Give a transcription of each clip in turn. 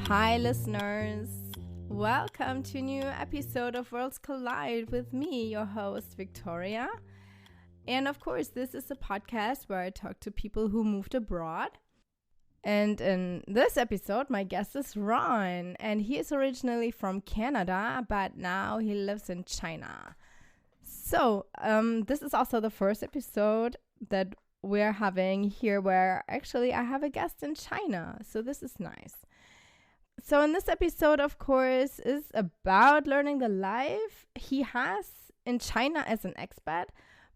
Hi, listeners. Welcome to a new episode of Worlds Collide with me, your host, Victoria. And of course, this is a podcast where I talk to people who moved abroad. And in this episode, my guest is Ron, and he is originally from Canada, but now he lives in China. So, this is also the first episode that we're having here where actually I have a guest in China. So this is nice. So in this episode, of course, is about learning the life he has in China as an expat,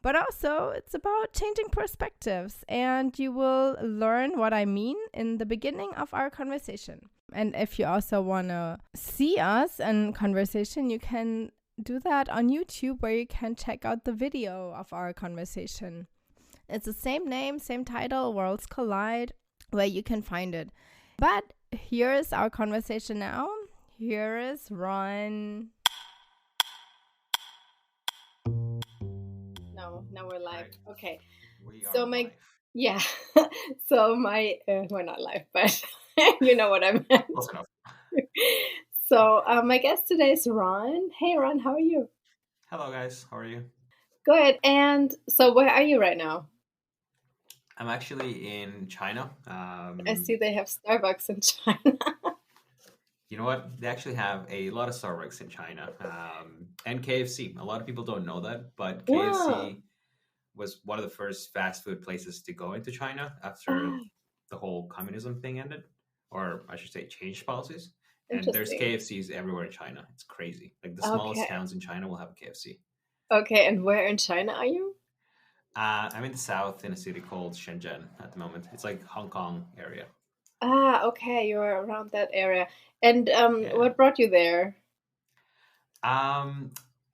but also it's about changing perspectives, and you will learn what I mean in the beginning of our conversation. And if you also want to see us in conversation, you can do that on YouTube, where you can check out the video of our conversation. It's the same name, same title, Worlds Collide, where you can find it. But here is our conversation now. Here is Ron. No, now we're live. Okay. We are So live. yeah. So we're not live, but you know what I meant. Close enough. So my guest today is Ron. Hey, Ron, how are you? Hello, guys. How are you? Good. And so where are you right now? I'm actually in China. I see they have Starbucks in China. You know what? They actually have a lot of Starbucks in China, and KFC. A lot of people don't know that, but KFC was one of the first fast food places to go into China after the whole communism thing ended, or I should say, changed policies. And there's KFCs everywhere in China. It's crazy. Like the smallest towns in China will have a KFC. Okay, and where in China are you? I'm in the south in a city called Shenzhen at the moment. It's like Hong Kong area. Okay, you're around that area. And what brought you there?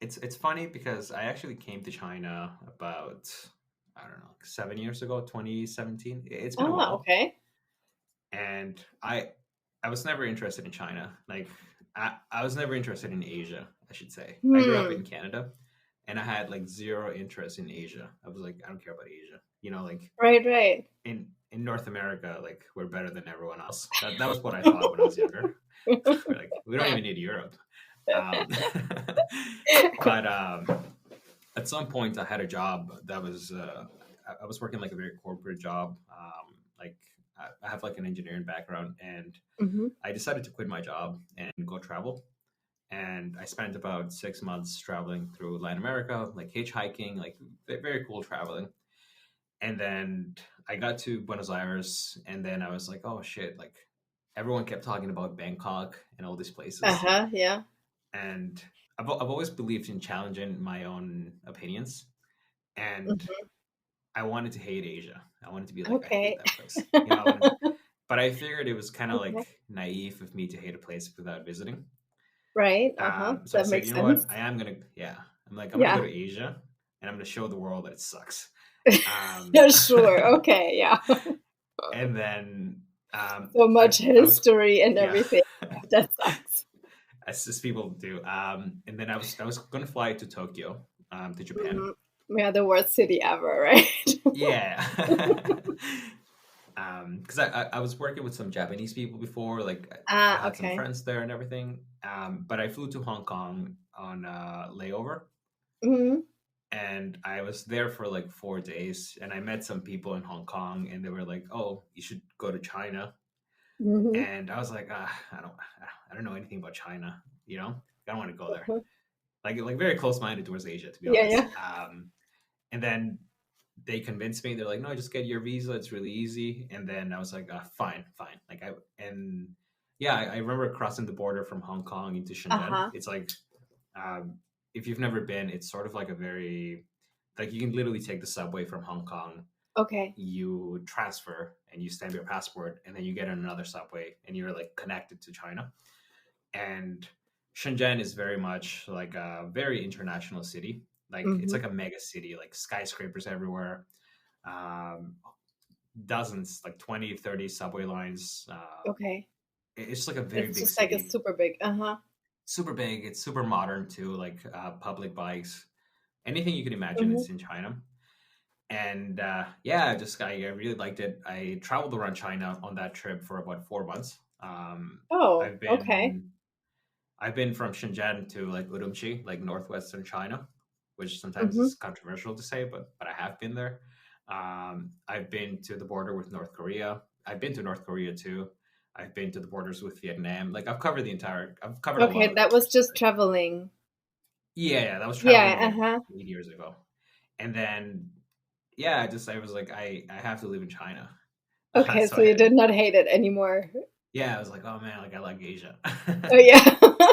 It's funny because I actually came to China about, I don't know, 7 years ago, 2017. It's been a while. Okay. And I was never interested in China. Like I was never interested in Asia, I should say. I grew up in Canada, and I had like zero interest in Asia. I was like, I don't care about Asia. You know, like right. In North America, like we're better than everyone else. That was what I thought when I was younger. Like, we don't even need Europe. But at some point, I had a job that was I was working like a very corporate job. Like I have like an engineering background, and I decided to quit my job and go travel. And I spent about 6 months traveling through Latin America, like hitchhiking, like very cool traveling. And then I got to Buenos Aires, and then I was like, oh shit, like everyone kept talking about Bangkok and all these places. Yeah. And I've always believed in challenging my own opinions. And I wanted to hate Asia. I wanted to be like, I hate that place. You know? But I figured it was kind of like naive of me to hate a place without visiting. Right. So I said, you know what? I'm going to go to Asia, and I'm going to show the world that it sucks. Sure. Okay. Yeah. And then so much history and everything. That sucks. As people do. And then I was going to fly to Tokyo, to Japan. Yeah, the worst city ever, right? Yeah. Because I was working with some Japanese people before, like I had some friends there and everything. But I flew to Hong Kong on layover. And I was there for like 4 days, and I met some people in Hong Kong, and they were like, "Oh, you should go to China." And I was like, I don't know anything about China. You know, I don't want to go there. Like very close-minded towards Asia, to be honest. And then they convinced me. They're like, "No, just get your visa. It's really easy." And then I was like, fine. Like I remember crossing the border from Hong Kong into Shenzhen. It's like, if you've never been, it's sort of like a very, like you can literally take the subway from Hong Kong. Okay. You transfer and you stamp your passport, and then you get on another subway, and you're like connected to China. And Shenzhen is very much like a very international city. Like it's like a mega city, like skyscrapers everywhere. Dozens, like 20, 30 subway lines. Okay. It's like a very big just city. Like it's super big. Super big. It's super modern too, like public bikes. Anything you can imagine, it's in China. And I really liked it. I traveled around China on that trip for about 4 months. I've okay. been from Shenzhen to like Urumqi, like northwestern China, which sometimes is controversial to say, but I have been there. I've been to the border with North Korea. I've been to North Korea too. I've been to the borders with Vietnam. Like I've covered a lot Okay, of the that was countries. just traveling. Yeah, that was traveling Yeah, like 8 years ago. And then yeah, I was like, I have to live in China. Okay, So so you did not hate it anymore. yeah, I was like, oh man, like I like Asia. Oh yeah.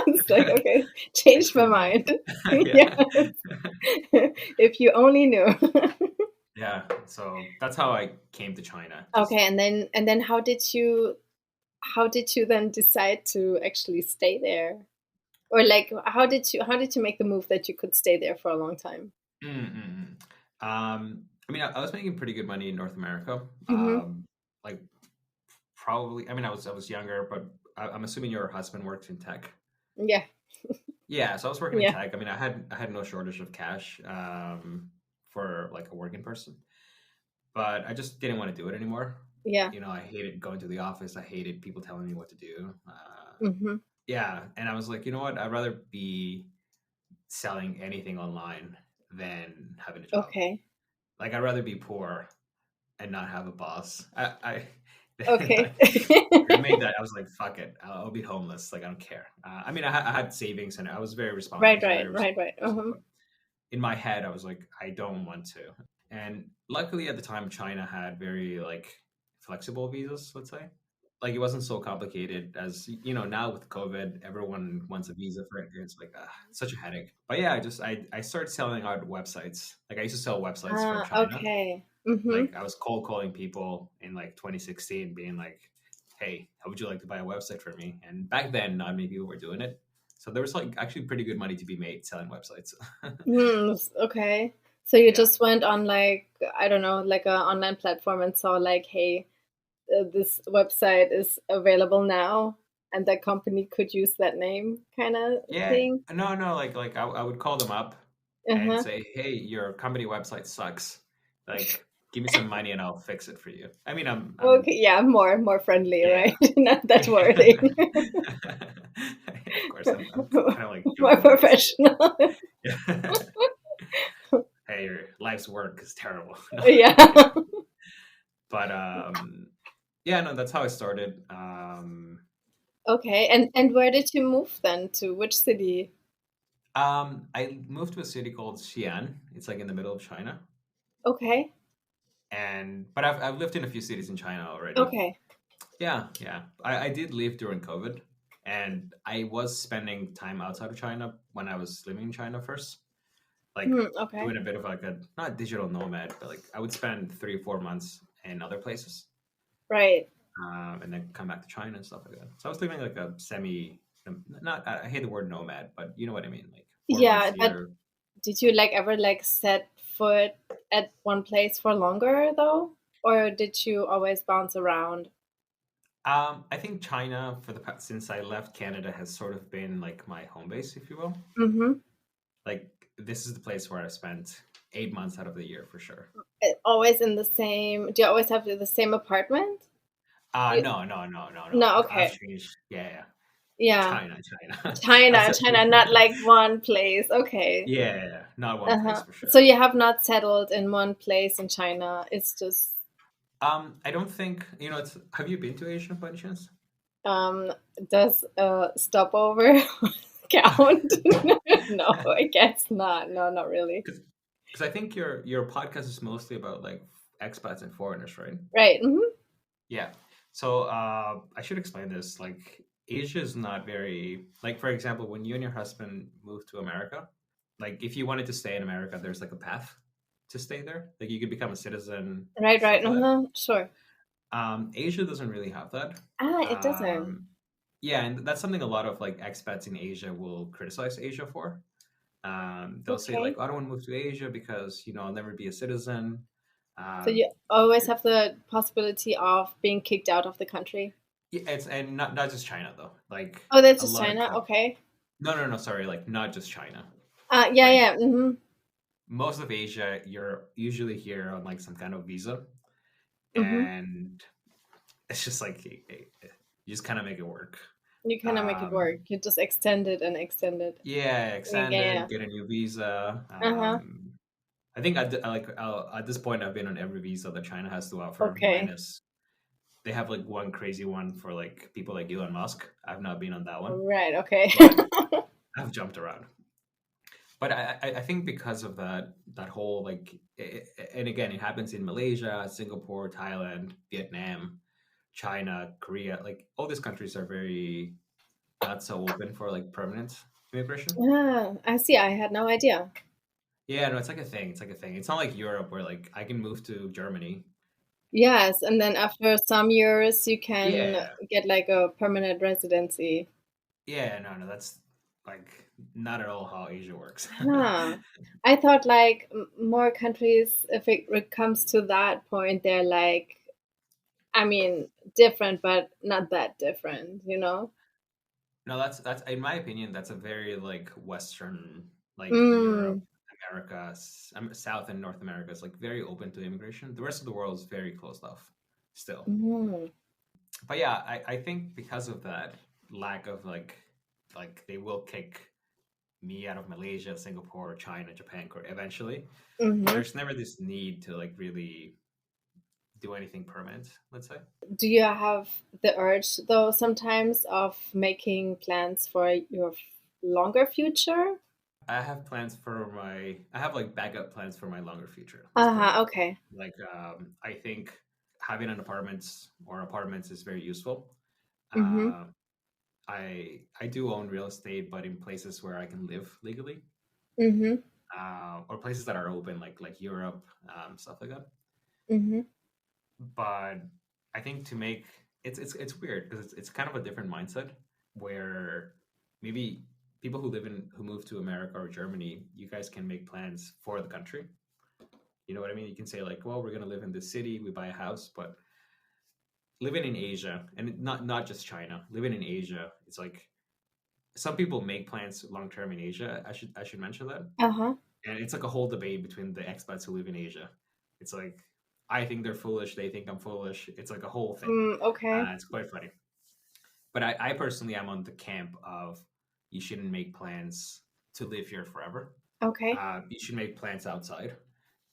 It's like, okay, Like changed my food, man. mind. Yeah. Yeah. If you only knew. Yeah. So that's how I came to China. Just Okay, and then how did you then decide to actually stay there? Or like how did you make the move that you could stay there for a long time? mm. I mean, I was making pretty good money in North America. Mm-hmm. Like probably, I mean, I was younger, but I'm assuming your husband works in tech. Yeah. Yeah, so I was working in Yeah. tech. I mean, I had no shortage of cash for like a working person, but I just didn't want to do it anymore. Yeah. You know, I hated going to the office. I hated people telling me what to do. Mm-hmm. Yeah, and I was like, you know what? I'd rather be selling anything online than having a job. Okay. Like, I'd rather be poor and not have a boss. Okay. I made that. I was like, fuck it. I'll be homeless. Like, I don't care. I mean, I had savings and I was very responsible. I Right, was a right, very right, responsible right. person. Uh-huh. But in my head, I was like, I don't want to. And luckily at the time, China had very like flexible visas, let's say. Like it wasn't so complicated as you know now with COVID, everyone wants a visa for it. It's like such a headache. But yeah, I started selling out websites. Like I used to sell websites from China. Okay. Mm-hmm. Like I was cold calling people in like 2016, being like, "Hey, how would you like to buy a website for me?" And back then, not many people were doing it, so there was like actually pretty good money to be made selling websites. Okay. So you Yeah. just went on like, I don't know, like a online platform and saw like, hey, this website is available now, and that company could use that name, kind of Yeah, thing. no, like I would call them up and Uh-huh. say, "Hey, your company website sucks. Like, give me some money and I'll fix it for you." I mean, Okay, yeah, more friendly, yeah, right? Not that yeah. worthy. Of course, I'm kind of like More joking when I say professional. it. Yeah. Hey, your life's work is terrible. No. Yeah. But yeah, no, that's how I started. Okay, and where did you move then to? Which city? I moved to a city called Xi'an. It's like in the middle of China. Okay. And but I've lived in a few cities in China already. Okay. Yeah, yeah. I did leave during COVID, and I was spending time outside of China when I was living in China first, like Okay. doing a bit of like a not digital nomad, but like I would spend 3 or 4 months in other places, Right. and then come back to China and stuff like that. So I was living like a semi, not I hate the word nomad, but you know what I mean, like 4 months Yeah, but here. did you like ever like set foot at one place for longer though? Or did you always bounce around? I think China for the past since I left Canada has sort of been like my home base, if you will. Mm-hmm. Like this is the place where I spent 8 months out of the year for sure. Always in the same, do you always have the same apartment? You, No. no, I've okay. changed. Yeah. Yeah. China. I've China, said China, not like one place. Okay. yeah, not one place Uh-huh. for sure. So you have not settled in one place in China. It's just I don't think it's. Have you been to Asia by any chance? um does stopover count? No, I guess not. No, not really. Because I think your podcast is mostly about like expats and foreigners, right? Right. Mm-hmm. Yeah. So I should explain this. Like Asia is not very like for example, when you and your husband moved to America, like if you wanted to stay in America, there's like a path to stay there. Like you could become a citizen, Right, right. stuff like that. Uh-huh. Sure. Asia doesn't really have that. Ah, it doesn't. Um, yeah, and that's something a lot of like expats in Asia will criticize Asia for. They'll say like, Okay. "I don't want to move to Asia because I'll never be a citizen." So Um, you always have the possibility of being kicked out of the country. yeah, it's and not just China though. Like Oh, that's a just lot of China. Okay. no, sorry, like not just China. Yeah, Like yeah. Mm-hmm. most of Asia, you're usually here on like some kind of visa, Mm-hmm. and it's just like you you just kind of make it work. You kind of make it work. You just extend it and extend it. Yeah, extend it, get a new visa. I think at this point I've been on every visa that China has to offer, minus they have like one crazy one for like people like Elon Musk. I've not been on that one. Right. Okay. But I've jumped around. But I think because of that whole like, and again, it happens in Malaysia, Singapore, Thailand, Vietnam, China, Korea. Like all these countries are very not so open for like permanent immigration. I see. I had no idea. Yeah, no, it's like a thing. It's not like Europe where like I can move to Germany. Yes, and then after some years you can get like a permanent residency. Yeah, no, that's like not at all how Asia works. I thought like more countries, if it comes to that point, they're like, I mean, different, but not that different, you know? No, that's in my opinion, that's a very like Western, like Europe, America, South and North America is like very open to immigration. The rest of the world is very closed off still. But yeah, I think because of that lack of like they will kick me out of Malaysia, Singapore, China, Japan eventually. There's never this need to like really do anything permanent, let's say. Do you have the urge though sometimes of making plans for your longer future? I have like backup plans for my longer future. Okay. Like I think having apartments is very useful. I do own real estate, but in places where I can live legally, or places that are open, like Europe, stuff like that. But I think to make it's weird because it's kind of a different mindset where maybe people who move to America or Germany, you guys can make plans for the country. You know what I mean? You can say like, well, we're gonna live in this city, we buy a house, but living in Asia, and not just China, living in Asia, it's like some people make plans long term in Asia. I should mention that. And it's like a whole debate between the expats who live in Asia. It's like I think they're foolish, they think I'm foolish. It's like a whole thing. Okay. It's quite funny. But I personally am on the camp of you shouldn't make plans to live here forever. Okay. You should make plans outside.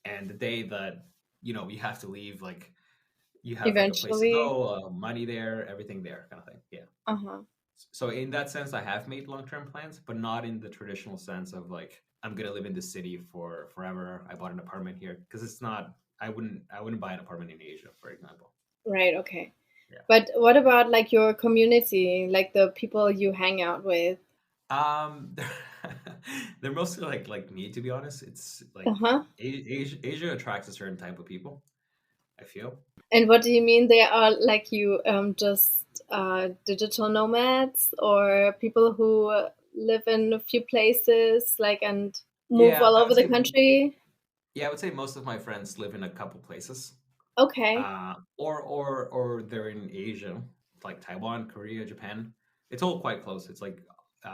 And the day that you have to leave, like you have eventually like a place to go, money there, everything there, kind of thing. Yeah. So in that sense, I have made long-term plans, but not in the traditional sense of like I'm gonna live in this city for forever. I bought an apartment here because it's not. I wouldn't buy an apartment in Asia, for example. Right. Okay. Yeah. But what about like your community, like the people you hang out with? They're mostly like me, to be honest. It's like Asia attracts a certain type of people, I feel. And what do you mean they are like you just digital nomads or people who live in a few places like and move all over the country? Yeah, I would say most of my friends live in a couple places. Okay. Or they're in Asia, like Taiwan, Korea, Japan. It's all quite close. It's like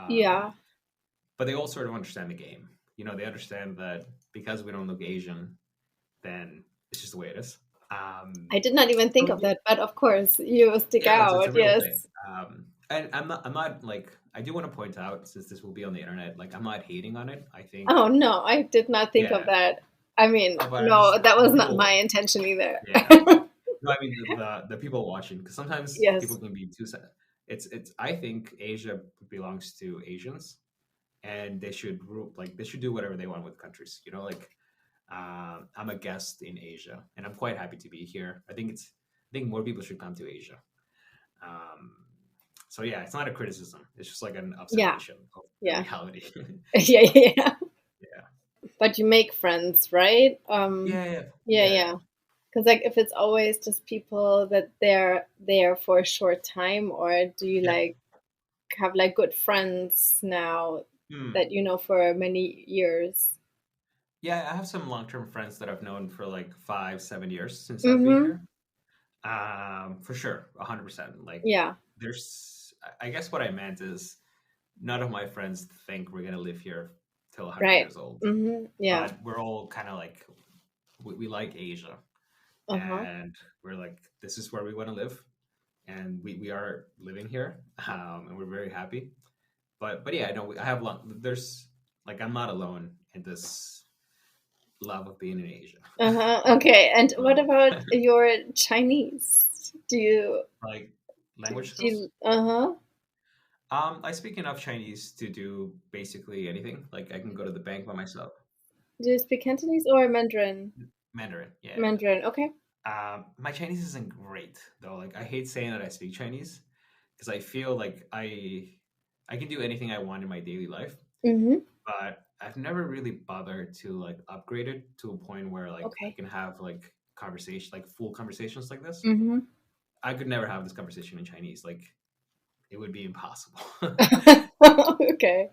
yeah. But they all sort of understand the game. They understand that because we don't look Asian, then it's just the way it is. I did not even think of that, but of course you stick out. It's a real thing. And I'm not like, I do want to point out, since this will be on the internet, like I'm not hating on it. I think. Oh no, I did not think of that. I mean, no, that was not my intention either. Yeah. No, I mean the people watching, because sometimes people can be too sad. It's. I think Asia belongs to Asians, and they should do whatever they want with countries. I'm a guest in Asia, and I'm quite happy to be here. I think more people should come to Asia. So yeah, it's not a criticism. It's just like an observation of reality. Yeah. But you make friends, right? Yeah. Because like if it's always just people that they're there for a short time, or do you like have like good friends now that you know for many years? Yeah, I have some long-term friends that I've known for like 5-7 years since I've been here. For sure, 100%. Like, I guess what I meant is none of my friends think we're gonna live here till 100 years old. Yeah, but we're all kind of like we like Asia, and we're like, this is where we want to live. and we are living here, and we're very happy. But yeah, I have there's like I'm not alone in this love of being in Asia. Okay. And what So, about your Chinese? Do you like language skills. uh-huh. I speak enough Chinese to do basically anything. Like I can go to the bank by myself. Do you speak Cantonese or Mandarin? Mandarin, yeah. Mandarin, okay. My Chinese isn't great though. Like I hate saying that I speak Chinese because I feel like I can do anything I want in my daily life, Mm-hmm. but I've never really bothered to like upgrade it to a point where like I Okay. can have like conversation, like full conversations like this. Mm-hmm. I could never have this conversation in Chinese. Like it would be impossible. Okay.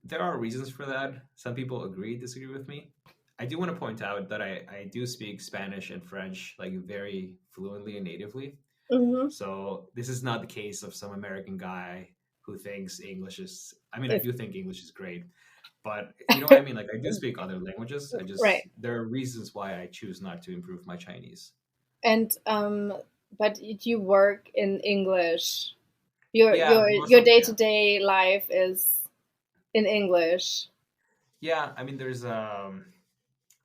There are reasons for that. Some people agree, disagree with me. I do want to point out that I do speak Spanish and French like very fluently and natively. Mm-hmm. So this is not the case of some American guy who thinks English is. I mean, I If, do think English is great, but you know what I mean. Like I do speak other languages. I right. just there are reasons why I choose not to improve my Chinese. And but you work in English. Your Yeah, your most your of yeah. day-to-day life is in English. Yeah, I mean, there's an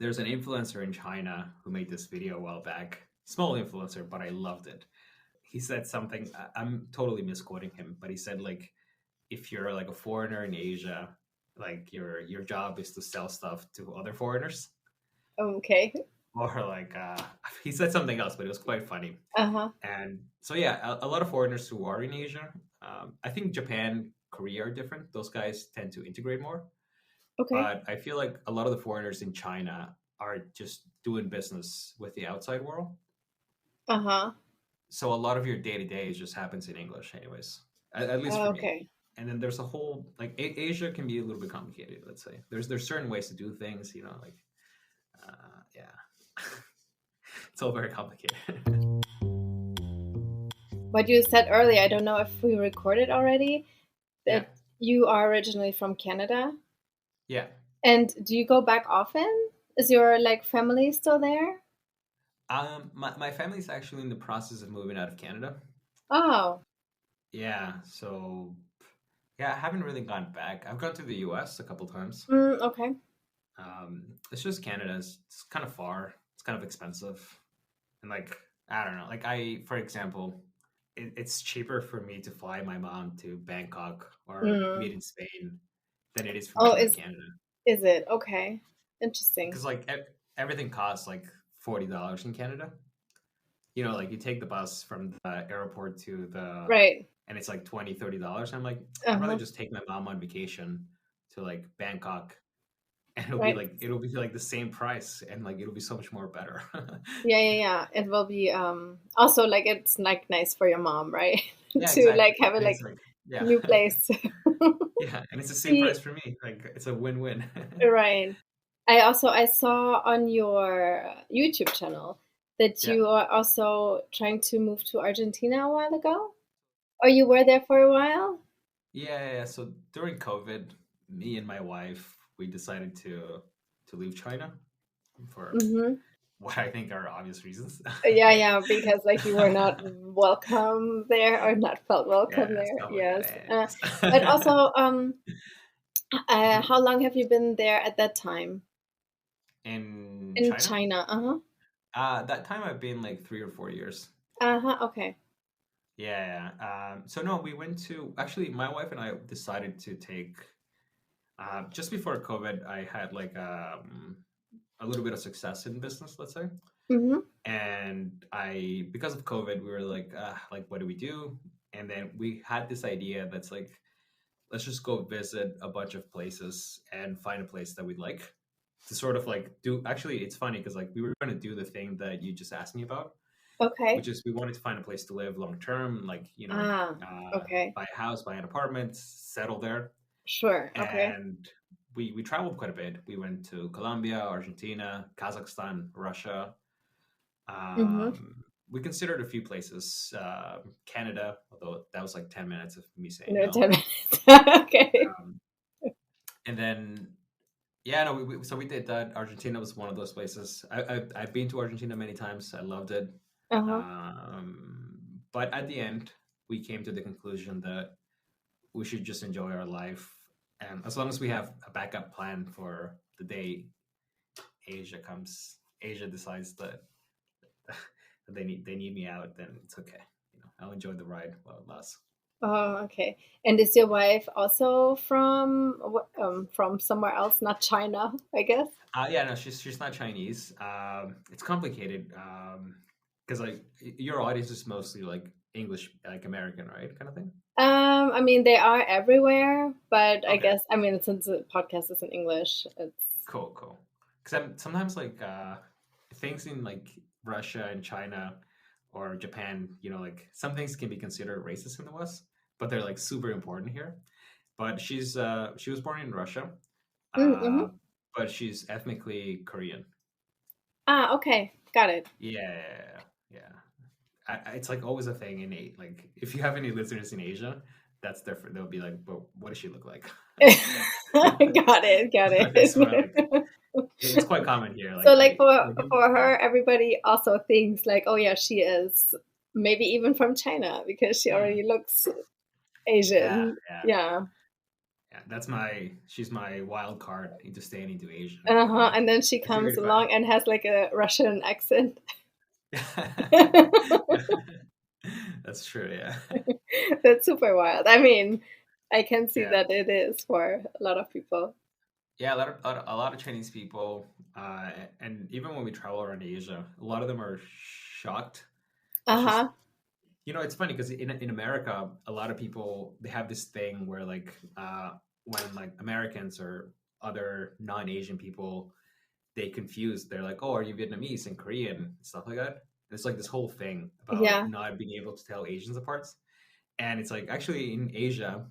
influencer in China who made this video a while back. Small influencer, but I loved it. He said something. I'm totally misquoting him, but he said like, if you're like a foreigner in Asia, like your job is to sell stuff to other foreigners, Okay. or like he said something else, but it was quite funny. Uh-huh. And so yeah, a lot of foreigners who are in Asia, I think Japan, Korea are different. Those guys tend to integrate more. Okay. But I feel like a lot of the foreigners in China are just doing business with the outside world. Uh-huh. So a lot of your day to day just happens in English, anyways. At least for me. Okay. And then there's a whole like Asia can be a little bit complicated. Let's say there's certain ways to do things. You know, like yeah, it's all very complicated. What you said earlier, I don't know if we recorded already, Yeah, that you are originally from Canada. yeah. And do you go back often? Is your like family still there? My family's actually in the process of moving out of Canada. Oh. Yeah, so yeah, I haven't really gone back. I've gone to the U.S. a couple times. Okay. It's just Canada. It's kind of far. It's kind of expensive, and like I don't know. Like for example, it's cheaper for me to fly my mom to Bangkok or meet in Spain than it is for me Oh, to leave Canada. is it? Okay. Interesting. Because like everything costs like $40 in Canada. You know, like you take the bus from the airport to the Right. and it's like $20-$30. I'm like, I'd rather Uh-huh. just take my mom on vacation to like Bangkok, and Right. it'll be like the same price, and like it'll be so much more better. Yeah. It will be also like it's like nice for your mom, right? Yeah, To like exactly. have a And like it's like yeah. new place. Yeah, and it's the same See, price for me. Like it's a win-win. right. I saw on your YouTube channel that Yeah. you are also trying to move to Argentina a while ago. Or you were there for a while? Yeah. So during COVID, me and my wife, we decided to leave China for Mm-hmm. what I think are obvious reasons. Yeah, because like you were not welcome there or not felt welcome Yeah, there. stuff like Yes. But that. also, how long have you been there at that time In in China, China? Uh-huh. that time I've been like 3 or 4 years. Uh-huh. Okay. Yeah. So no, we went to actually my wife and I decided to take just before COVID. I had like a little bit of success in business, let's say. Mm-hmm. And because of COVID, we were like, what do we do? And then we had this idea that's like, let's just go visit a bunch of places and find a place that we like to sort of like do. Actually, it's funny because like we were going to do the thing that you just asked me about, Okay. which is we wanted to find a place to live long term, like Ah, okay. buy a house, buy an apartment, settle there. Sure. Okay. And we traveled quite a bit. We went to Colombia, Argentina, Kazakhstan, Russia. Mm-hmm. We considered a few places, Canada, although that was like 10 minutes of me saying No, no. 10 minutes. Okay. And then yeah, no, so we did that. Argentina was one of those places. I've been to Argentina many times. I loved it. Uh-huh. But at the end, we came to the conclusion that we should just enjoy our life, and as long as we have a backup plan for the day Asia decides that they need me out, then it's okay. I'll enjoy the ride while it lasts. Oh, okay. And is your wife also from somewhere else, not China, I guess? Yeah, no, she's not Chinese. It's complicated because like your audience is mostly like English, like American, right, kind of thing. I mean, they are everywhere, but I Okay. guess, I mean, since the podcast is in English, it's Cool. Because I'm sometimes like things in like Russia and China or Japan, like some things can be considered racist in the West, but they're like super important here. But she was born in Russia, Mm-hmm. but she's ethnically Korean. Okay, got it. Yeah. It's like always a thing in like if you have any listeners in Asia, that's different. They'll be like, "But what does she look like?" Got it. So, like, it's quite common here. Like, so, like for her, everybody also thinks like, oh yeah, she is maybe even from China because she already looks Asian. Yeah. She's my wild card into staying into Asia. And then she comes along and has like a Russian accent. That's true, yeah. That's super wild. I mean, I can see that it is for a lot of people. Yeah, a lot of Chinese people, and even when we travel around Asia, a lot of them are shocked. It's funny because in America, a lot of people, they have this thing where like when like Americans or other non-Asian people, they confuse. They're like, "Oh, are you Vietnamese and Korean and stuff like that?" It's like this whole thing about not being able to tell Asians apart. And it's like actually in Asia,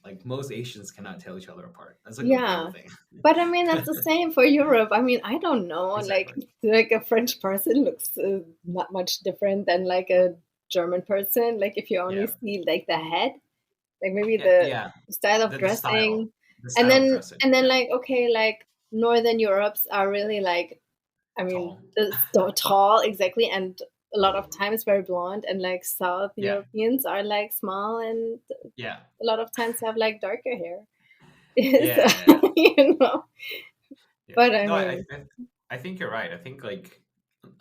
like most Asians cannot tell each other apart. That's like a real thing. But I mean, that's the same for Europe. I mean, I don't know. Exactly. Like a French person looks not much different than like a German person. Like if you only see like the head, like maybe the style of dressing, and then like okay, like Northern Europe's are really like, I mean, tall exactly, and a lot of times very blonde, and like South Europeans are like small and a lot of times have like darker hair. But I mean, I think you're right. I think like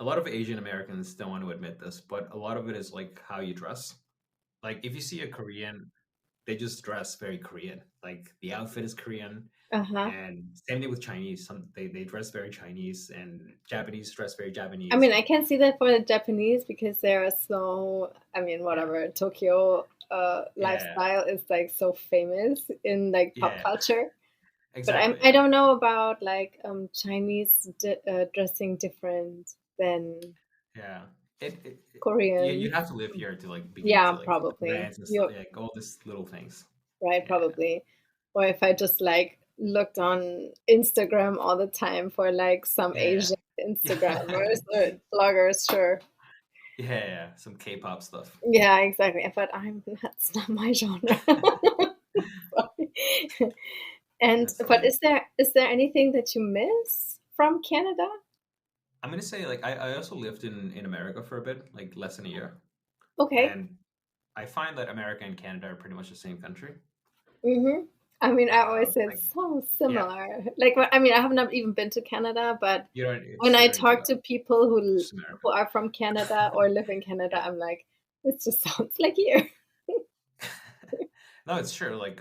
a lot of Asian Americans don't want to admit this, but a lot of it is like how you dress. Like if you see a Korean, they just dress very Korean. Like the outfit is Korean. And same thing with Chinese. They dress very Chinese, and Japanese dress very Japanese. I mean, I can see that for the Japanese because they're so, I mean, whatever, Tokyo lifestyle is like so famous in like pop culture. Exactly. But I don't know about like Chinese dressing different than Korean. You have to live here to like begin to, like, probably and stuff, like all these little things. Right, probably. Or if I just like looked on Instagram all the time for like some Asian Instagrammers or bloggers, sure. Yeah, some K-pop stuff. Yeah, exactly. But that's not my genre. But is there anything that you miss from Canada? I'm gonna say like I also lived in America for a bit, like less than a year. Okay. And I find that America and Canada are pretty much the same country. Mm-hmm. I mean, I always say it's so similar. Like, I mean, I have not even been to Canada, but when I talk to people who are from Canada or live in Canada, I'm like, it just sounds like here. No, it's true. Like,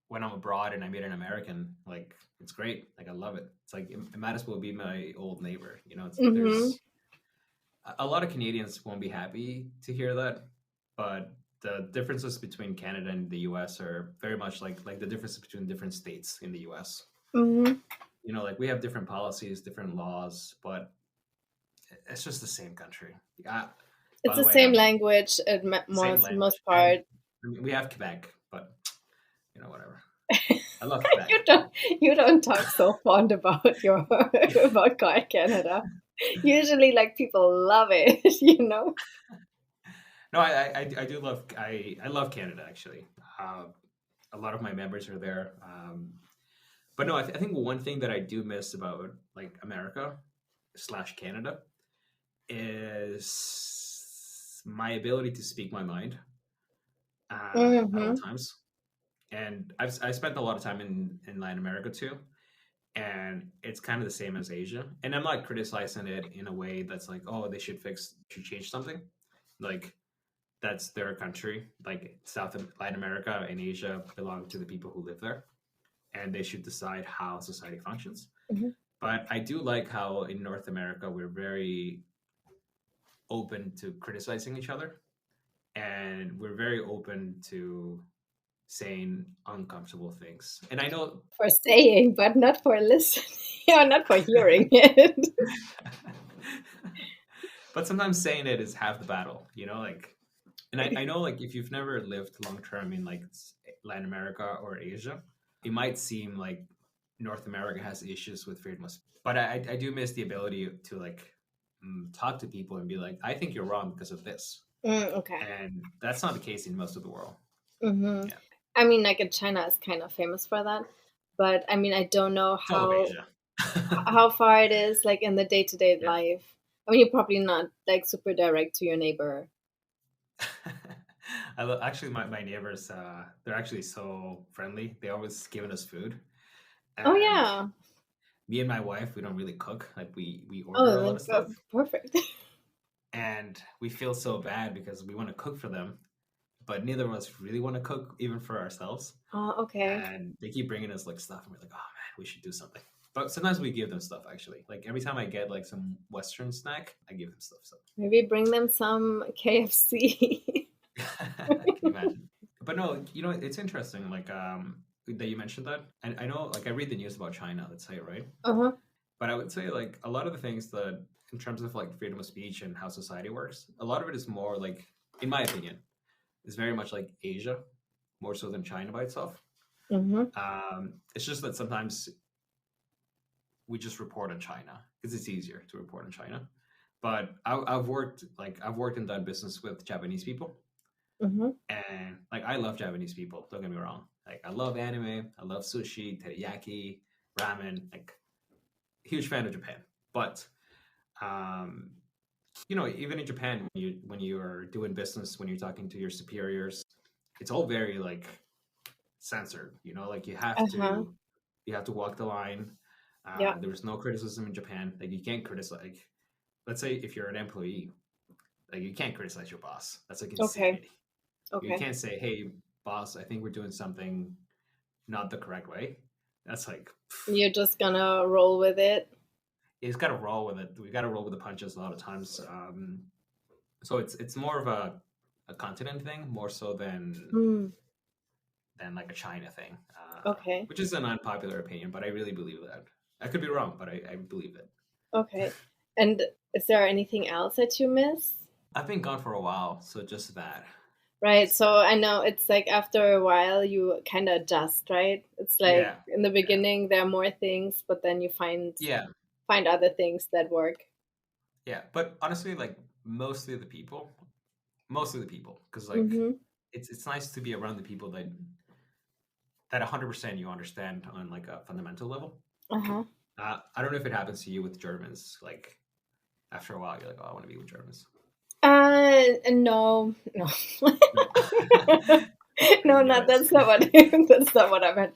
when I'm abroad and I meet an American, like, it's great. Like, I love it. It's like it might as well be my old neighbor. There's a lot of Canadians won't be happy to hear that, but the differences between Canada and the US are very much like the differences between different states in the US. Like we have different policies, different laws, but it's just the same country. It's the same language at most part. And we have Quebec, but whatever. I love Quebec. you don't talk so fond about Canada. Usually, like people love it, No, I do love I love Canada actually. A lot of my members are there. But no, I think one thing that I do miss about like America / Canada is it's my ability to speak my mind at all times. And I spent a lot of time in Latin America too, and it's kind of the same as Asia. And I'm not criticizing it in a way that's like, oh, they should change something. Like, that's their country. Like, Latin America and Asia belong to the people who live there, and they should decide how society functions. But I do like how in North America we're very open to criticizing each other, and we're very open to saying uncomfortable things. And I know for saying, but not for listening or not for hearing it. But sometimes saying it is half the battle, you know, like, and I know, like, if you've never lived long term in like Latin America or Asia, it might seem like North America has issues with freedom of speech. But I do miss the ability to like talk to people and be like, I think you're wrong because of this. Okay. And that's not the case in most of the world. Yeah. I mean, like, China is kind of famous for that, but I mean, I don't know how far it is like in the day-to-day life. I mean, you're probably not like super direct to your neighbor. Actually, my neighbors, they're actually so friendly. They always giving us food. Oh yeah. Me and my wife, we don't really cook. Like, we order a lot of stuff. Perfect. And we feel so bad because we want to cook for them, but neither of us really want to cook even for ourselves. Oh, okay. And they keep bringing us like stuff, and we're like, oh man, we should do something. But sometimes we give them stuff, actually. Like, every time I get like some Western snack, I give them stuff. So maybe bring them some KFC. I can imagine. But no, you know, it's interesting, like, that you mentioned that. And I know, like, I read the news about China, let's say, right? But I would say, like, a lot of the things that, in terms of like freedom of speech and how society works, a lot of it is more like, in my opinion, is very much like Asia, more so than China by itself. It's just that sometimes we just report on China because it's easier to report on China. But I've worked and done business with Japanese people, and like, I love Japanese people. Don't get me wrong. Like, I love anime, I love sushi, teriyaki, ramen. Like, huge fan of Japan. But you know, even in Japan, when you are doing business, when you're talking to your superiors, it's all very like censored. You know, like, you have to walk the line. There's no criticism in Japan. Like, you can't criticize. Like, let's say if you're an employee, like, you can't criticize your boss. That's like insanity. You can't say, "Hey, boss, I think we're doing something not the correct way." That's like, you're just gonna roll with it. It's got to roll with it. We got to roll with the punches a lot of times. So it's more of a continent thing, more so than like a China thing. Which is an unpopular opinion, but I really believe that. I could be wrong, but I believe it. Okay. And is there anything else that you miss? I've been gone for a while, so just that. Right. So I know it's like after a while you kind of adjust, right? It's like in the beginning there are more things, but then you find other things that work. Yeah, but honestly, like, mostly the people, because like it's nice to be around the people that 100% you understand on like a fundamental level. I don't know if it happens to you with Germans. Like, after a while, you're like, oh, I want to be with Germans. No. No, that's not what I meant.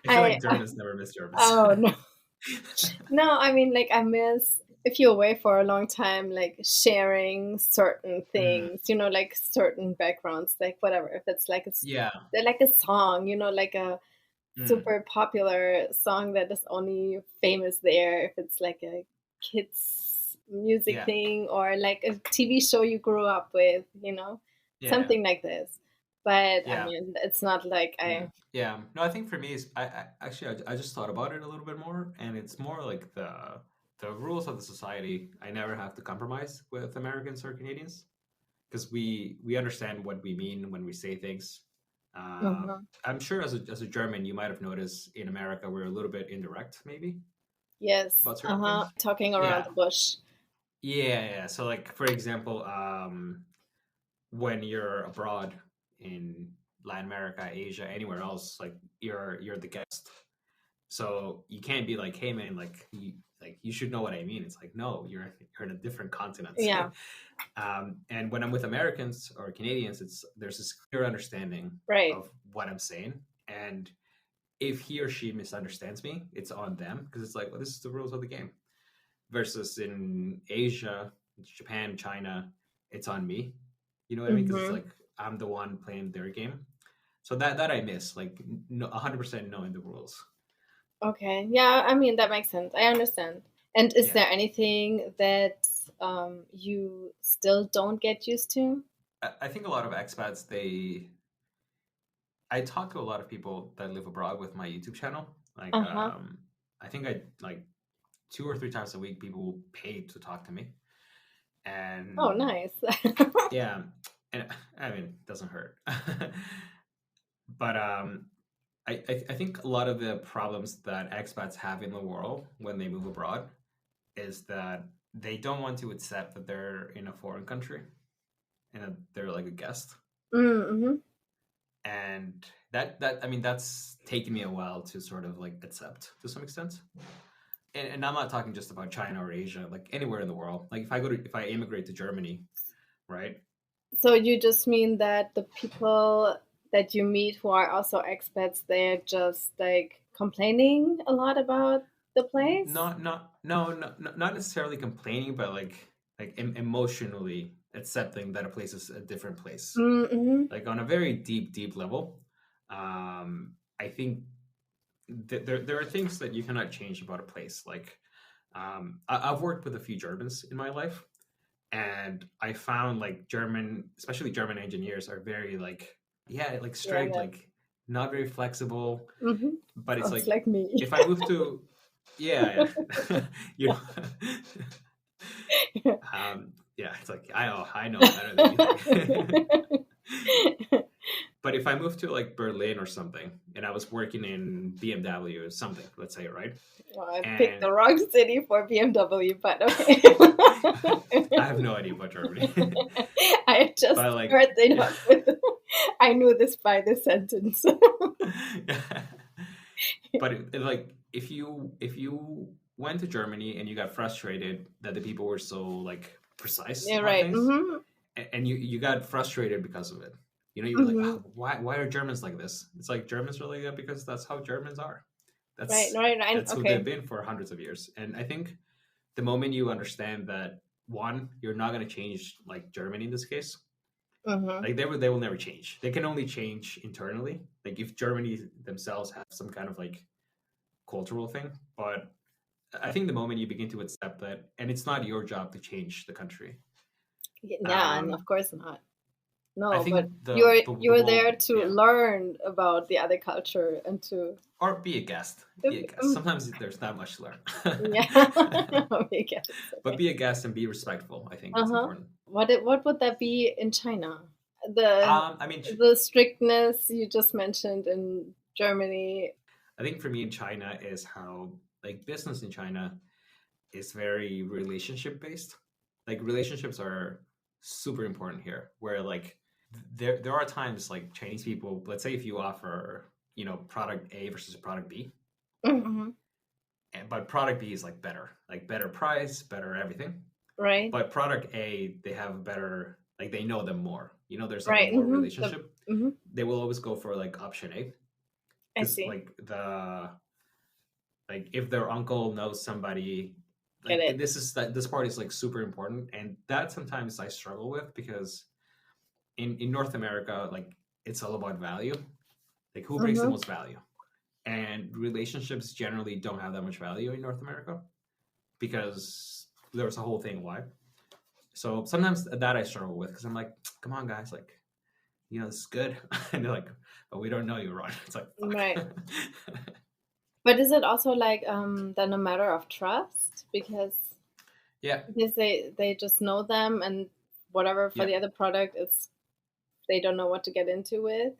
I feel like Germans never miss Germans. Oh no. No, I mean, like, I miss, if you're away for a long time, like, sharing certain things, you know, like certain backgrounds, like whatever. If it's like like a song, you know, like a super popular song that is only famous there. If it's like a kids music thing, or like a TV show you grew up with, you know, something like this. But I mean, it's not like no, I think for me, I just thought about it a little bit more, and it's more like the rules of the society. I never have to compromise with Americans or Canadians, because we understand what we mean when we say things. I'm sure as a German, you might have noticed in America we're a little bit indirect, maybe. Yes. Talking around the bush. Yeah. So, like, for example, when you're abroad in Latin America, Asia, anywhere else, like, you're the guest, So you can't be like, hey man, like you should know what I mean. It's like, no, you're in a different continent. Yeah. And when I'm with Americans or Canadians, there's this clear understanding of what I'm saying. And if he or she misunderstands me, it's on them, because it's like, well, this is the rules of the game. Versus in Asia, Japan, China, it's on me. You know what I mean? Because it's like I'm the one playing their game. So that I miss, like 100% knowing the rules. Okay. Yeah, I mean, that makes sense. I understand. And is there anything that you still don't get used to? I think a lot of expats, I talk to a lot of people that live abroad with my YouTube channel. Like, I think like 2 or 3 times a week, people pay to talk to me. And oh, nice. Yeah, and I mean, it doesn't hurt. But I think a lot of the problems that expats have in the world when they move abroad is that they don't want to accept that they're in a foreign country and that they're like a guest. Mm-hmm. And that I mean, that's taken me a while to sort of like accept to some extent. And I'm not talking just about China or Asia, like anywhere in the world. Like if I immigrate to Germany, right? So you just mean that the people that you meet who are also expats, they're just like complaining a lot about the place? No, not necessarily complaining, but like emotionally accepting that a place is a different place. Mm-hmm. Like on a very deep level. I think there are things that you cannot change about a place. Like I've worked with a few Germans in my life, and I found like especially German engineers are very like strict, like not very flexible. Mm-hmm. But it's like me. If I move to yeah. You know, it's like I know better than you. But if I moved to like Berlin or something, and I was working in BMW or something, let's say, right? Well, I picked the wrong city for BMW, but okay. I have no idea about Germany. I just heard they don't. I knew this by the sentence. But if you went to Germany and you got frustrated that the people were so like precise, things, and you got frustrated because of it. You know, you were like, why are Germans like this? It's like Germans are like that because that's how Germans are. That's right. That's who they've been for hundreds of years. And I think the moment you understand that, one, you're not going to change like Germany in this case. Like they will never change. They can only change internally. Like if Germany themselves have some kind of like cultural thing. But I think the moment you begin to accept that, and it's not your job to change the country. Yeah, and of course not. No, but you're there to learn about the other culture and to be a guest. Sometimes there's not much to learn. Be a guest. But be a guest and be respectful. I think that's important. What would that be in China? The strictness you just mentioned in Germany. I think for me in China is how like business in China is very relationship based. Like relationships are super important here, where like there are times like Chinese people, let's say if you offer, product A versus product B, but product B is like better price, better everything. Right. But product A, they have better, like they know them more. There's like more relationship. They will always go for like option A. I see. Like if their uncle knows somebody, like this part is like super important, and that sometimes I struggle with because in North America, like it's all about value, like who brings the most value, and relationships generally don't have that much value in North America because there's a whole thing why. So sometimes that I struggle with because I'm like, come on guys, like this is good, and they're like, but we don't know you, Ron. It's like fuck. Right. But is it also like then a matter of trust because they just know them and whatever for the other product they don't know what to get into with?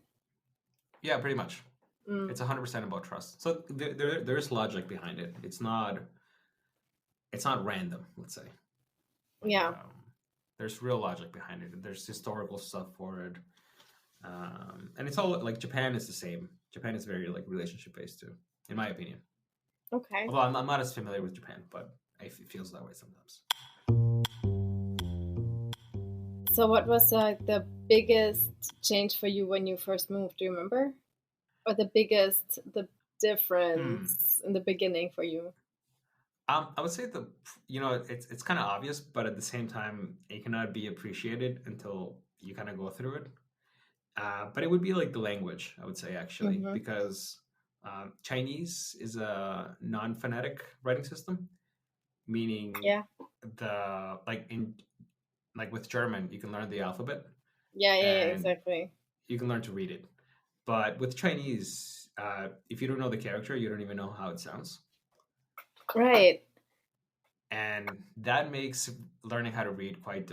Yeah, pretty much. It's 100% about trust. So there's logic behind it. It's not random, let's say. Yeah. There's real logic behind it. There's historical stuff for it. And it's all like Japan is the same. Japan is very like relationship based too, in my opinion. Okay. Although I'm not as familiar with Japan, but it feels that way sometimes. So what was the biggest change for you when you first moved? Do you remember? Or the difference in the beginning for you? I would say it's kind of obvious, but at the same time, it cannot be appreciated until you kind of go through it. But it would be like the language, I would say, actually, because Chinese is a non-phonetic writing system, meaning like with German, you can learn the alphabet. Yeah, exactly. You can learn to read it. But with Chinese, if you don't know the character, you don't even know how it sounds. Right. And that makes learning how to read quite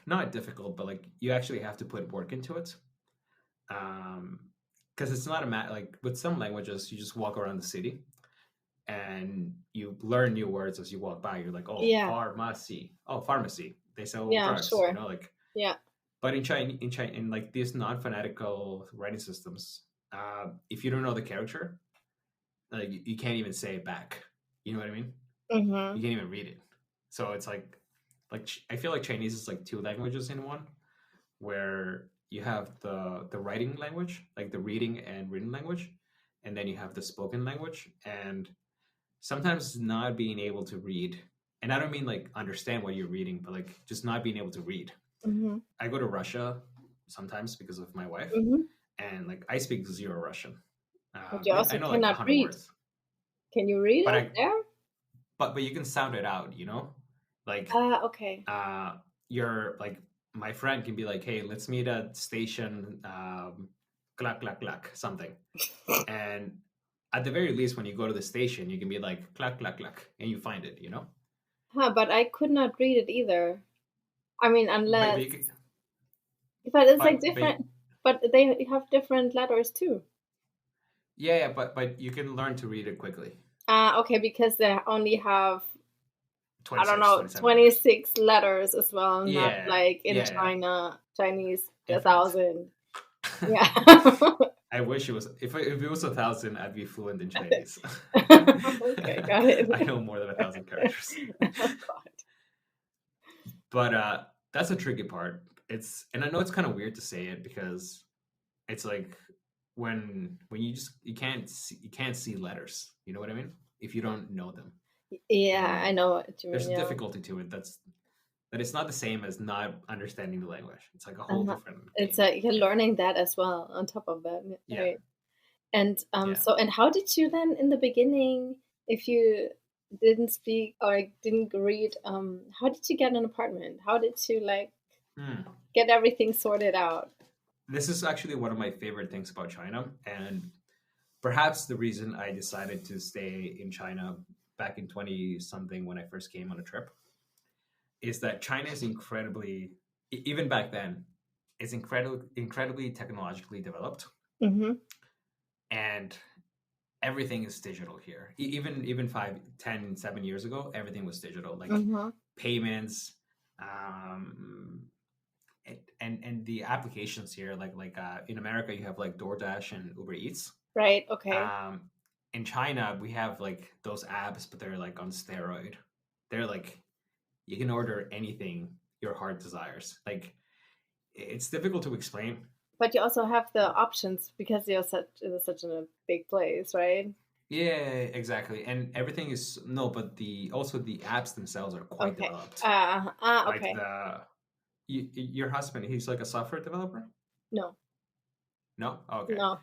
not difficult, but like you actually have to put work into it. Because it's not like with some languages, you just walk around the city and you learn new words as you walk by. You're like, oh, pharmacy. Oh, pharmacy. They sell drugs. Sure. You know, like But in like these non-phonetical writing systems, if you don't know the character, like you can't even say it back. You know what I mean? You can't even read it. So it's like I feel like Chinese is like two languages in one, where you have the writing language, like the reading and written language, and then you have the spoken language. And sometimes not being able to read, and I don't mean like understand what you're reading, but like just not being able to read. I go to Russia sometimes because of my wife, and like I speak zero Russian. But you also I know cannot like 100 read. words. Can you read it there? But you can sound it out, you know? Like okay. You're like my friend can be like, hey, let's meet at station clack clack clack something. And at the very least, when you go to the station, you can be like clack clack clack and you find it, you know? But I could not read it either. I mean, unless but it's like different, but they have different letters too. Yeah, but you can learn to read it quickly. Okay, because they only have 26 letters as well, not like in China, Chinese 1,000. Yeah. I wish it was. If it was 1,000, I'd be fluent in Chinese. Okay, got it. I know more than 1,000 characters. Oh, God. But that's a tricky part. And I know it's kind of weird to say it because it's like when you can't see letters. You know what I mean? If you don't know them. Yeah, I know what you mean. There's a difficulty to it. That it's not the same as not understanding the language. It's like a whole different game. It's like you're learning that as well on top of that. Yeah. Right. And so how did you then in the beginning, if you didn't speak or didn't read, how did you get an apartment? How did you like get everything sorted out? This is actually one of my favorite things about China, and perhaps the reason I decided to stay in China back in 20-something when I first came on a trip is that China is incredibly, even back then, it's incredibly technologically developed. And everything is digital here. Even 5, 10, 7 years ago, everything was digital, like payments, and the applications here, like in America, you have like DoorDash and Uber Eats. Right. Okay. In China, we have like those apps, but they're like on steroid. They're like you can order anything your heart desires. Like it's difficult to explain. But you also have the options because you're such a big place, right? Yeah, exactly. And everything is but the apps themselves are quite developed. Okay. Like your husband, he's like a software developer? No. No? Okay. No.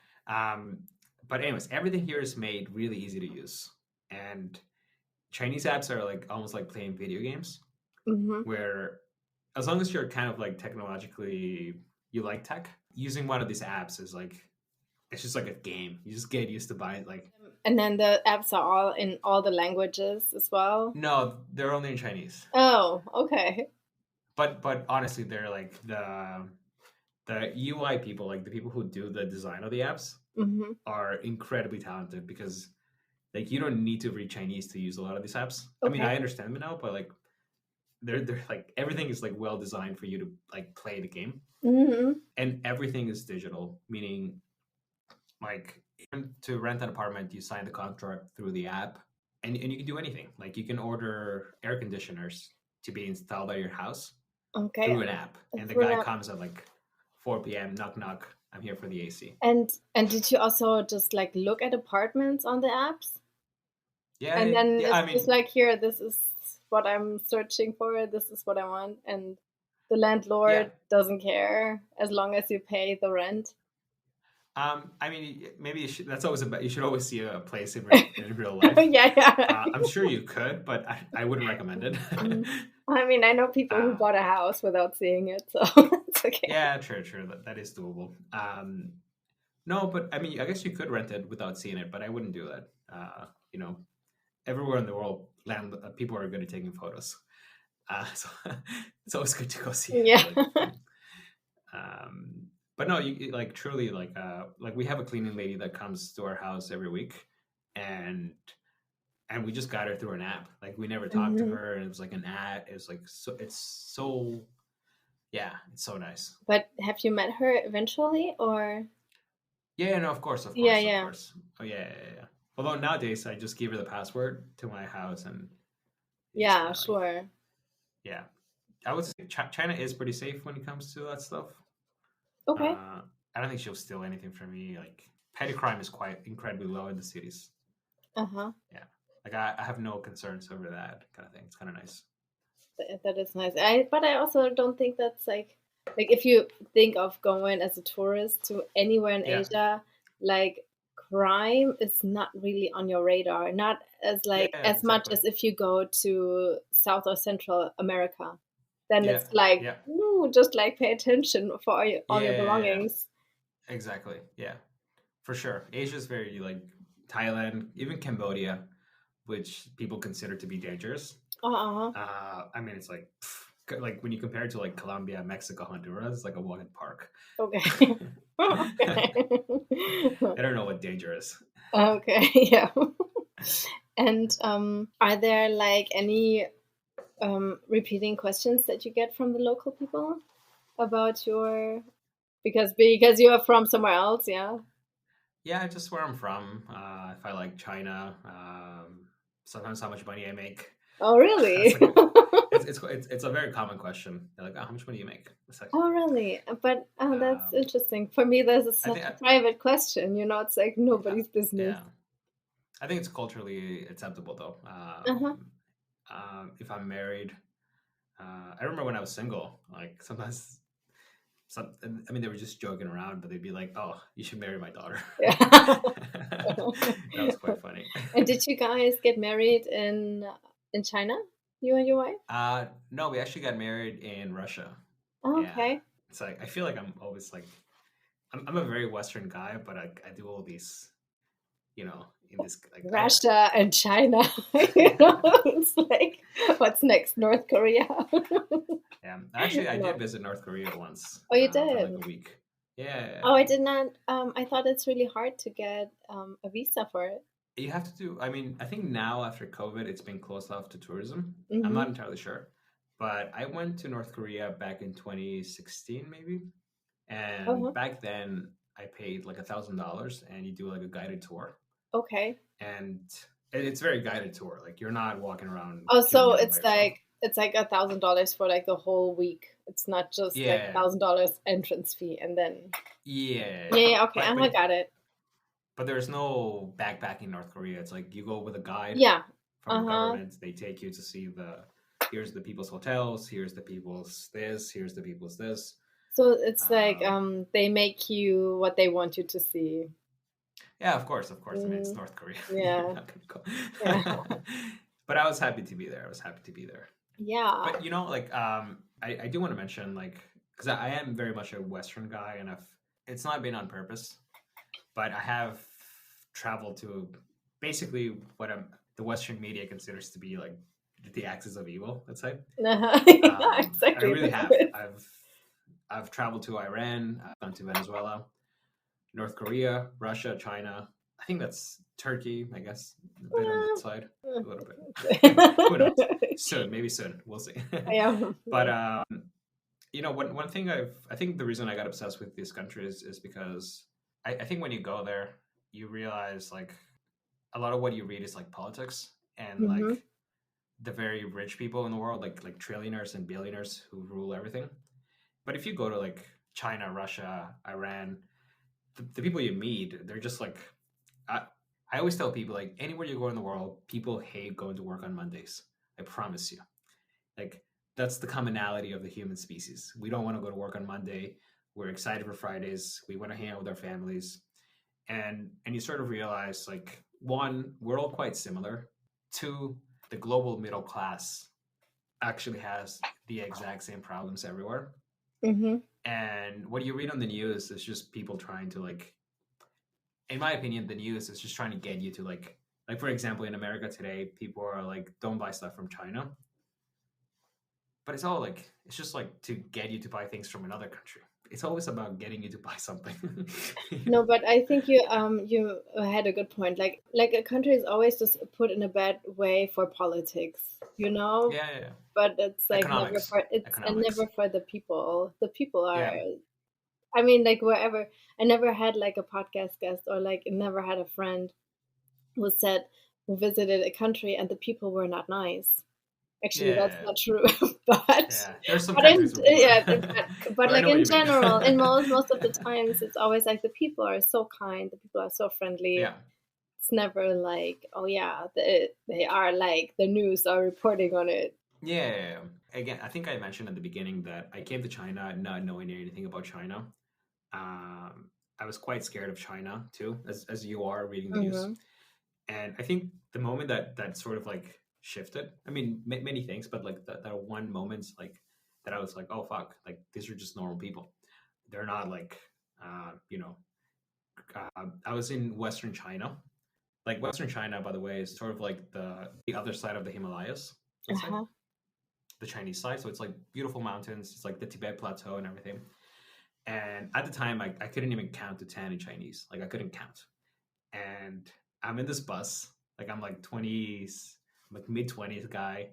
But anyways, everything here is made really easy to use. And Chinese apps are like almost like playing video games, where as long as you're kind of like technologically, you like tech, using one of these apps is like, it's just like a game. You just get used to buying like. And then the apps are all in all the languages as well? No, they're only in Chinese. Oh, okay. But honestly, they're like the UI people, like the people who do the design of the apps, are incredibly talented because like you don't need to read Chinese to use a lot of these apps. Okay. I mean, I understand them now, but like they're like everything is like well designed for you to like play the game, and everything is digital, meaning like to rent an apartment, you sign the contract through the app, and you can do anything. Like you can order air conditioners to be installed at your house through an app, and the guy comes at like 4 p.m. Knock knock. I'm here for the AC. And did you also just like look at apartments on the apps? Yeah, and then yeah, it's just like, here, this is what I'm searching for. This is what I want, and the landlord doesn't care as long as you pay the rent. I mean, maybe that's always about. You should always see a place in real life. Yeah. I'm sure you could, but I wouldn't recommend it. I mean, I know people who bought a house without seeing it, so it's okay. Yeah, true. That is doable. No, but I mean, I guess you could rent it without seeing it, but I wouldn't do that. You know, everywhere in the world, people are good at taking photos. So it's always good to go see it. Yeah. But no, you like truly like we have a cleaning lady that comes to our house every week, and we just got her through an app. Like we never talked to her, and it was like an ad. It was like it's so nice. But have you met her eventually, or? Yeah, no, of course. Of course. Oh yeah. Although nowadays I just give her the password to my house, and yeah, sure. Like, yeah, I would say China is pretty safe when it comes to that stuff. Okay. I don't think she'll steal anything from me. Like petty crime is quite incredibly low in the cities. Yeah. Like I have no concerns over that kind of thing. It's kind of nice. That is nice. But I also don't think that's like if you think of going as a tourist to anywhere in Asia, like crime is not really on your radar. Not as as much as if you go to South or Central America. Then it's like, ooh, just like pay attention for all your belongings. Exactly. Yeah, for sure. Asia is very like Thailand, even Cambodia, which people consider to be dangerous. I mean, it's like when you compare it to like Colombia, Mexico, Honduras, it's like a walk in park. Okay. I don't know what danger is. Okay. Yeah. And are there like any repeating questions that you get from the local people about your, because you are from somewhere else? Yeah, just where I'm from. If I like China, sometimes how much money I make. Oh, really? It's a very common question. They're like, oh, how much money do you make? Like, oh, really? But that's interesting. For me, there's such a private question. It's like nobody's business. Yeah. I think it's culturally acceptable, though. If I'm married, I remember when I was single, like sometimes, I mean, they were just joking around, but they'd be like, "Oh, you should marry my daughter." Yeah. That was quite funny. And did you guys get married in China, you and your wife? No, we actually got married in Russia. Oh, okay. Yeah. It's like I feel like I'm always like I'm a very Western guy, but I do all these, in this like Russia and China. It's like, what's next? North Korea. Yeah, actually, I did visit North Korea once. Oh, you did? For like a week. Yeah. Oh, I did not. I thought it's really hard to get a visa for it. You have to do. I mean, I think now after COVID, it's been closed off to tourism. Mm-hmm. I'm not entirely sure, but I went to North Korea back in 2016, maybe, and back then I paid like $1,000, and you do like a guided tour. Okay. And it's very guided tour. Like you're not walking around. Oh, so it's like $1,000 for like the whole week. It's not just like $1,000 entrance fee and then. Yeah. Yeah. Okay, I got it. But there's no backpacking in North Korea. It's like you go with a guide. Yeah. From the government, they take you to see here's the people's hotels, here's the people's this, here's the people's this. So it's like they make you what they want you to see. Yeah, of course. I mean, it's North Korea. Yeah. Yeah. But I was happy to be there. Yeah. But like I do want to mention, like, because I am very much a Western guy, and it's not been on purpose, but I have traveled to basically what the Western media considers to be like the axis of evil, let's say. Exactly. I really have. I've traveled to Iran, I've gone to Venezuela, North Korea, Russia, China. I think that's Turkey, I guess, a bit on that side, a little bit. Who knows? Maybe soon. We'll see. Yeah. But one thing I think the reason I got obsessed with these countries is because I think when you go there, you realize like a lot of what you read is like politics, and like the very rich people in the world, like trillionaires and billionaires who rule everything. But if you go to like China, Russia, Iran, the people you meet, they're just like, I always tell people, like, anywhere you go in the world, people hate going to work on Mondays. I promise you. Like, that's the commonality of the human species. We don't want to go to work on Monday. We're excited for Fridays. We want to hang out with our families. And you sort of realize, like, one, we're all quite similar. Two, the global middle class actually has the exact same problems everywhere. And what you read on the news is just people trying to, like, in my opinion, the news is just trying to get you to like for example, in America today, people are like, don't buy stuff from China. But it's all like, it's just like to get you to buy things from another country. It's always about getting you to buy something. No, but I think you had a good point. Like a country is always just put in a bad way for politics, you know? Yeah. But it's like Economics. never for the people. The people are I mean, like wherever, I never had like a podcast guest or like never had a friend who visited a country and the people were not nice. Actually, that's not true. But there's some countries but like in general, in most of the times, it's always like the people are so kind, the people are so friendly. Yeah. It's never like, oh yeah, they are like the news are reporting on it. Yeah. Again, I think I mentioned at the beginning that I came to China not knowing anything about China. I was quite scared of China too, as you are reading the news. And I think the moment that sort of like shifted, I mean, many things, but like that one moment, like that I was like, oh fuck, like these are just normal people. They're not like, I was in Western China. Like Western China, by the way, is sort of like the other side of the Himalayas, let's say, the Chinese side. So it's like beautiful mountains. It's like the Tibet Plateau and everything. And at the time, I couldn't even count to 10 in Chinese. Like I couldn't count. And I'm in this bus. Like I'm like 20s, like mid-20s guy,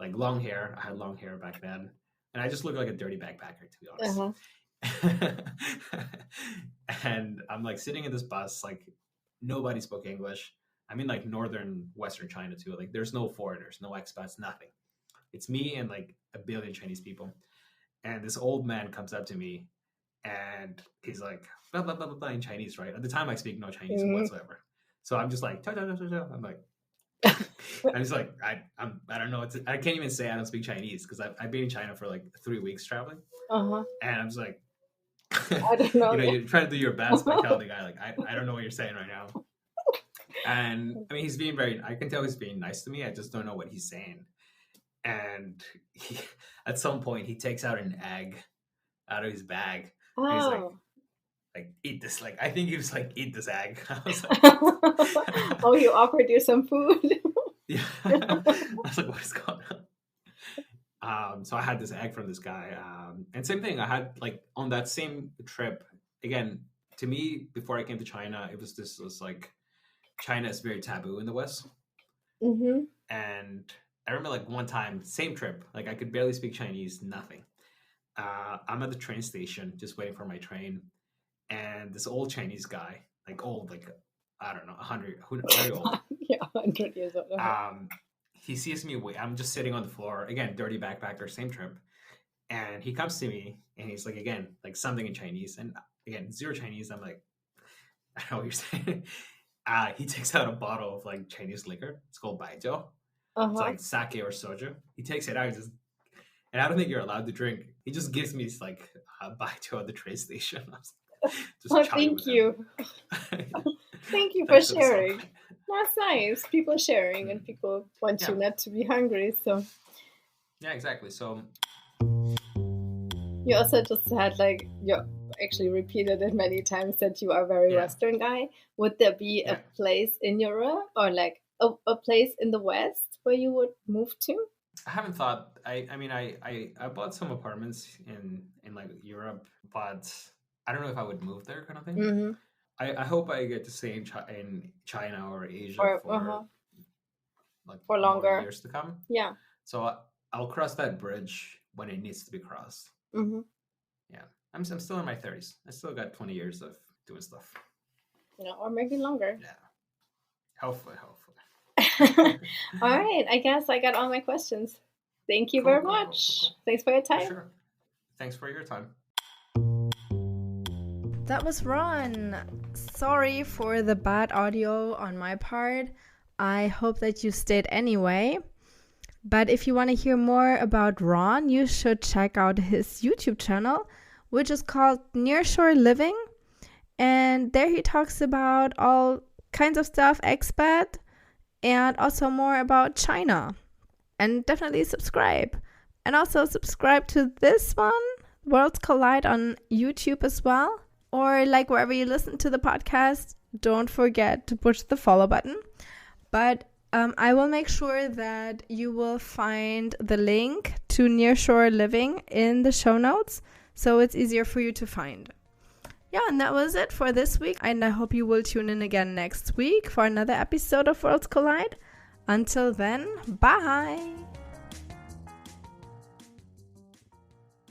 like long hair. I had long hair back then. And I just look like a dirty backpacker, to be honest. And I'm like sitting in this bus, like nobody spoke English. I'm in like northern Western China too. Like there's no foreigners, no expats, nothing. It's me and like a billion Chinese people. And this old man comes up to me and he's like, blah, blah, blah, blah, blah, in Chinese, right? At the time, I speak no Chinese whatsoever. So I'm just like, I'm like, I'm just like, I don't know. I can't even say I don't speak Chinese because I've been in China for like 3 weeks traveling. And I'm just like, I don't know. You're trying to do your best by telling the guy, like, I don't know what you're saying right now. And I mean, he's being I can tell he's being nice to me. I just don't know what he's saying. And at some point, he takes out an egg out of his bag. And he's like, eat this. Like, I think he was like, eat this egg. I was like, oh, he offered you some food? Yeah. I was like, what is going on? So I had this egg from this guy. And same thing, I had like on that same trip, again, to me, before I came to China, it was like, China is very taboo in the West. And I remember like one time, same trip, like I could barely speak Chinese, nothing. I'm at the train station, just waiting for my train. And this old Chinese guy, like old, like, I don't know, 100, very old. Yeah, 100 years old. He sees me, I'm just sitting on the floor, again, dirty backpacker, same trip. And he comes to me and he's like, again, like something in Chinese. And again, zero Chinese. I'm like, I don't know what you're saying. He takes out a bottle of like Chinese liquor. It's called baijiu. It's like sake or soju. He takes it out, and I don't think you're allowed to drink. He just gives me this like baijiu at the train station. Thank you. Thank you for sharing. That's nice. People sharing and people want you not to be hungry. So yeah, exactly. So you also just had like you actually repeated it many times that you are a very Western guy. Would there be a place in Europe or like a place in the West where you would move to? I haven't thought. I mean, I bought some apartments in like Europe, but I don't know if I would move there, kind of thing. I hope I get to stay in China or Asia for for longer years to come. Yeah. So I'll cross that bridge when it needs to be crossed. Yeah, I'm still in my 30s. I still got 20 years of doing stuff. Yeah, or maybe longer. Yeah, hopefully. All right. I guess I got all my questions. Thank you very much. Cool. Thanks for your time. Sure. Thanks for your time. That was Ron. Sorry for the bad audio on my part. I hope that you stayed anyway. But if you want to hear more about Ron, you should check out his YouTube channel, which is called Nearshore Living. And there he talks about all kinds of stuff, expat, and also more about China. And definitely subscribe. And also subscribe to this one, Worlds Collide, on YouTube as well. Or like wherever you listen to the podcast, don't forget to push the follow button. But I will make sure that you will find the link to Nearshore Living in the show notes, so it's easier for you to find. Yeah, and that was it for this week. And I hope you will tune in again next week for another episode of Worlds Collide. Until then, bye!